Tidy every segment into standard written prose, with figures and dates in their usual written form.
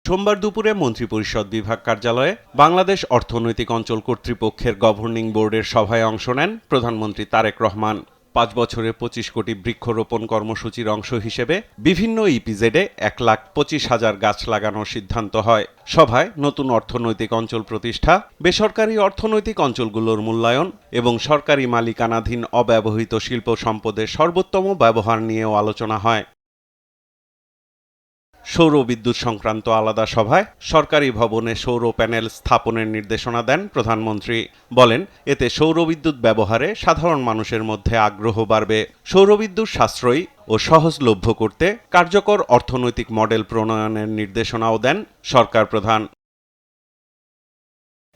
সোমবার দুপুরে মন্ত্রিপরিষদ বিভাগ কার্যালয়ে বাংলাদেশ অর্থনৈতিক অঞ্চল কর্তৃপক্ষের গভর্নিং বোর্ডের সভায় অংশ নেন প্রধানমন্ত্রী তারেক রহমান। ৫ বছরে ২৫ কোটি বৃক্ষরোপণ কর্মসূচির অংশ হিসেবে বিভিন্ন ইপিজেডে ১,২৫,০০০ গাছ লাগানোর সিদ্ধান্ত হয়। সভায় নতুন অর্থনৈতিক অঞ্চল প্রতিষ্ঠা, বেসরকারি অর্থনৈতিক অঞ্চলগুলোর মূল্যায়ন এবং সরকারি মালিকানাধীন অব্যবহৃত শিল্প সম্পদের সর্বোত্তম ব্যবহার নিয়েও আলোচনা হয়। সৌর বিদ্যুৎ সংক্রান্ত আলাদা সভায় সরকারি ভবনে সৌর প্যানেল স্থাপনের নির্দেশনা দেন প্রধানমন্ত্রী। বলেন, এতে সৌরবিদ্যুৎ ব্যবহারে সাধারণ মানুষের মধ্যে আগ্রহ বাড়বে। সৌরবিদ্যুৎ সাশ্রয়ী ও সহজলভ্য করতে কার্যকর অর্থনৈতিক মডেল প্রণয়নের নির্দেশনাও দেন সরকার প্রধান।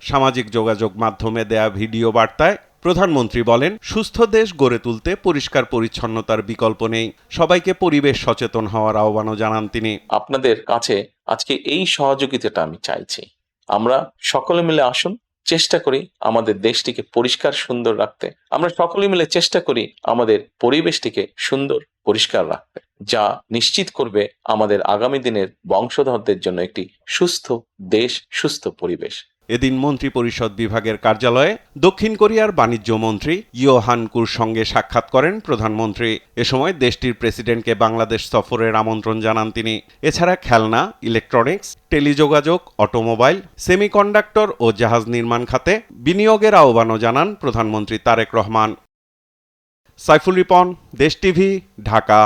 সামাজিক যোগাযোগ মাধ্যমে দেয়া ভিডিও বার্তায় প্রধানমন্ত্রী বলেন, সুস্থ দেশ গড়ে তুলতে পরিষ্কার পরিচ্ছন্নতার বিকল্প নেই। সবাইকে পরিবেশ সচেতন হওয়ার আহ্বানও জানান তিনি। আপনাদের কাছে আজকে এই সহযোগিতাটা আমি চাইছি। আমরা সকলে মিলে আসুন, চেষ্টা করি আমাদের দেশটিকে পরিষ্কার সুন্দর রাখতে। আমরা সকলে মিলে চেষ্টা করি আমাদের পরিবেশটিকে সুন্দর পরিষ্কার রাখতে, যা নিশ্চিত করবে আমাদের আগামী দিনের বংশধরদের জন্য একটি সুস্থ দেশ, সুস্থ পরিবেশ। এদিন মন্ত্রিপরিষদ বিভাগের কার্যালয়ে দক্ষিণ কোরিয়ার বাণিজ্য মন্ত্রী ইয়ো হান-কুর সঙ্গে সাক্ষাৎ করেন প্রধানমন্ত্রী। এ সময় দেশটির প্রেসিডেন্টকে বাংলাদেশ সফরের আমন্ত্রণ জানান তিনি। এছাড়া খেলনা, ইলেকট্রনিক্স, টেলিযোগাযোগ, অটোমোবাইল, সেমিকন্ডাক্টর ও জাহাজ নির্মাণ খাতে বিনিয়োগের আহ্বানও জানান প্রধানমন্ত্রী তারেক রহমান। সাইফুল রিপন, দেশ টিভি, ঢাকা।